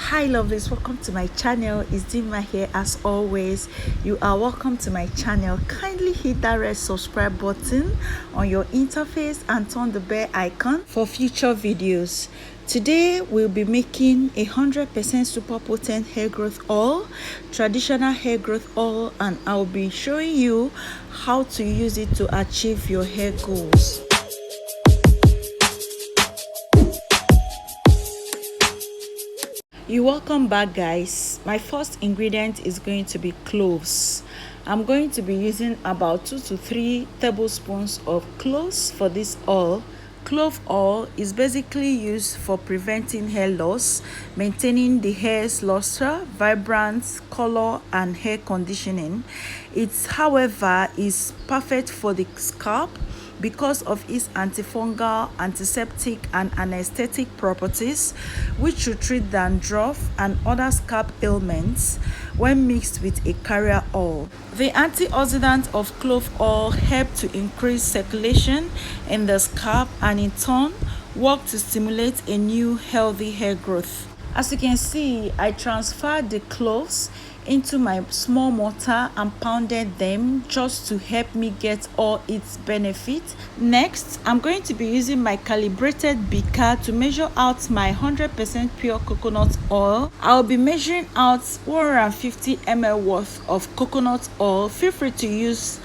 Hi lovelies, welcome to my channel. It's Dima here. As always, you are welcome to my channel. Kindly hit that red subscribe button on your interface and turn the bell icon for future videos. Today we'll be making 100% super potent hair growth oil, traditional hair growth oil, and I'll be showing you how to use it to achieve your hair goals. You're welcome back, guys. My first ingredient is going to be cloves. I'm going to be using about 2 to 3 tablespoons of cloves for this oil. Clove oil is basically used for preventing hair loss, maintaining the hair's luster, vibrance, color, and hair conditioning. However, is perfect for the scalp because of its antifungal, antiseptic, and anesthetic properties, which should treat dandruff and other scalp ailments when mixed with a carrier oil. The antioxidant of clove oil help to increase circulation in the scalp and in turn work to stimulate a new healthy hair growth. As you can see, I transferred the cloves into my small mortar and pounded them just to help me get all its benefits. Next, I'm going to be using my calibrated beaker to measure out my 100% pure coconut oil. I'll be measuring out 150 ml worth of coconut oil. Feel free to use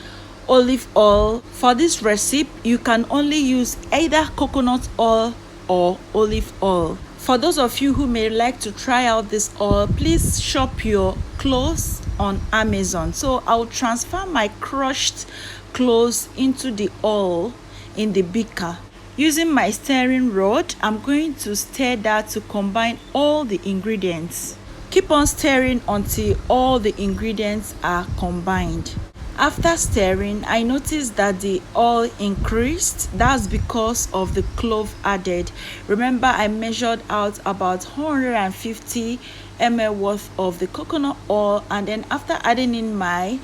olive oil. For this recipe, you can only use either coconut oil or olive oil. For those of you who may like to try out this oil, please shop your cloves on Amazon. So I'll transfer my crushed cloves into the oil in the beaker. Using my stirring rod, I'm going to stir that to combine all the ingredients. Keep on stirring until all the ingredients are combined. After stirring, I noticed that the oil increased. That's because of the clove added. Remember, I measured out about 150 ml worth of the coconut oil, and then after adding in my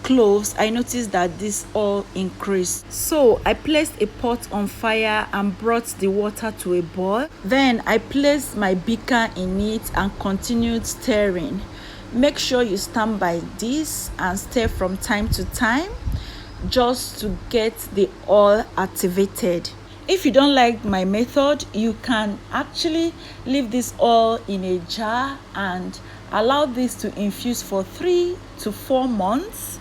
cloves, I noticed that this oil increased. So I placed a pot on fire and brought the water to a boil. Then I placed my beaker in it and continued stirring. Make sure you stand by this and stir from time to time just to get the oil activated. If you don't like my method, you can actually leave this oil in a jar and allow this to infuse for 3 to 4 months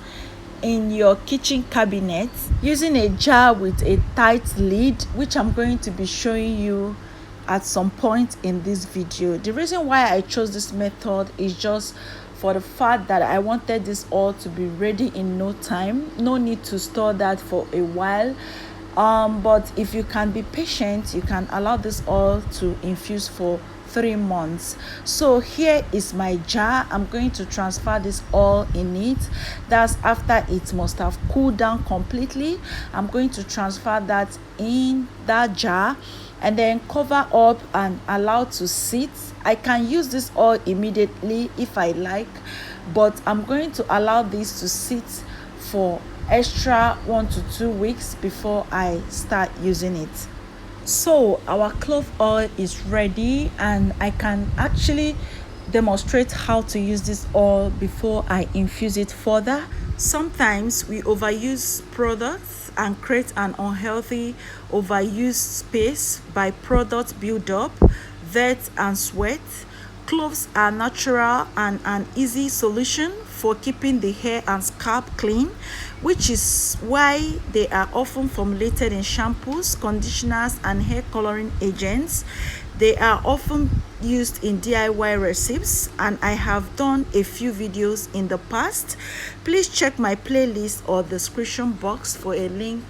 in your kitchen cabinet using a jar with a tight lid, which I'm going to be showing you at some point in this video. The reason why I chose this method is just for the fact that I wanted this oil to be ready in no time. No need to store that for a while. But if you can be patient, you can allow this oil to infuse for 3 months. So here is my jar. I'm going to transfer this oil in it. That's after it must have cooled down completely. I'm going to transfer that in that jar and then cover up and allow to sit. I can use this oil immediately if I like, but I'm going to allow this to sit for extra 1 to 2 weeks before I start using it. So our clove oil is ready, and I can actually demonstrate how to use this oil before I infuse it further. Sometimes we overuse products and create an unhealthy overuse space by product buildup, dirt, and sweat. Cloves are natural and an easy solution for keeping the hair and scalp clean, which is why they are often formulated in shampoos, conditioners, and hair coloring agents. They are often used in DIY recipes, and I have done a few videos in the past. Please check my playlist or description box for a link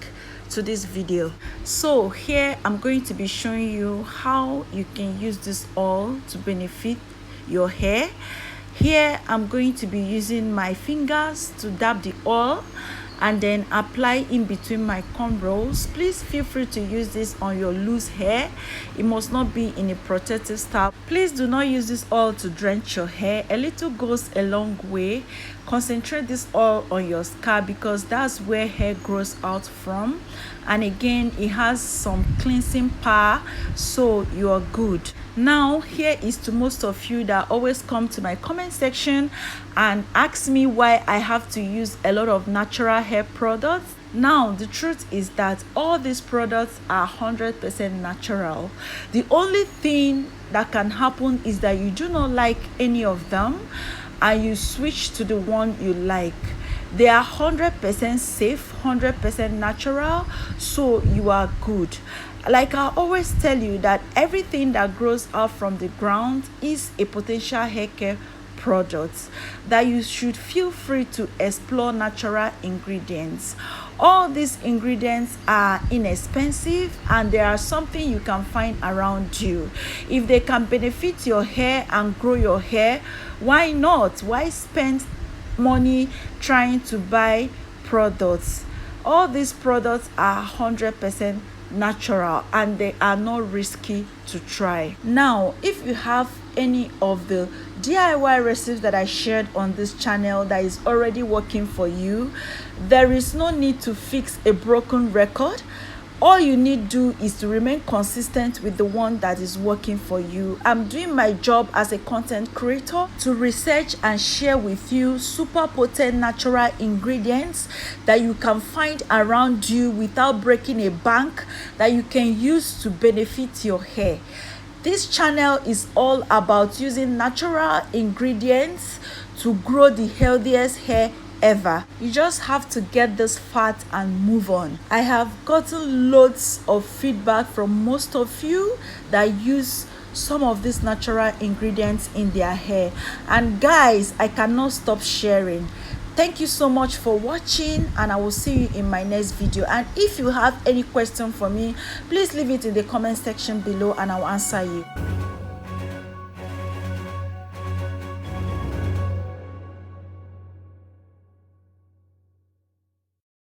to this video. So here I'm going to be showing you how you can use this oil to benefit your hair. Here I'm going to be using my fingers to dab the oil and then apply in between my comb rolls. Please feel free to use this on your loose hair. It must not be in a protective style. Please do not use this oil to drench your hair. A little goes a long way. Concentrate this oil on your scalp because that's where hair grows out from, and again it has some cleansing power, so you are good. Now, here is to most of you that always come to my comment section and ask me why I have to use a lot of natural hair products. Now, the truth is that all these products are 100% natural. The only thing that can happen is that you do not like any of them and you switch to the one you like. They are 100% safe, 100% natural, so you are good. Like I always tell you that everything that grows out from the ground is a potential hair care product, that you should feel free to explore natural ingredients. All these ingredients are inexpensive and they are something you can find around you. If they can benefit your hair and grow your hair, why not? Why spend money trying to buy products? All these products are 100% natural and they are not risky to try. Now, if you have any of the DIY recipes that I shared on this channel that is already working for you, there is no need to fix a broken record. All you need to do is to remain consistent with the one that is working for you. I'm doing my job as a content creator to research and share with you super potent natural ingredients that you can find around you without breaking a bank, that you can use to benefit your hair. This channel is all about using natural ingredients to grow the healthiest hair ever. You just have to get this fat and move on. I have gotten loads of feedback from most of you that use some of these natural ingredients in their hair, and guys, I cannot stop sharing. Thank you so much for watching, and I will see you in my next video. And if you have any question for me, please leave it in the comment section below and I'll answer you.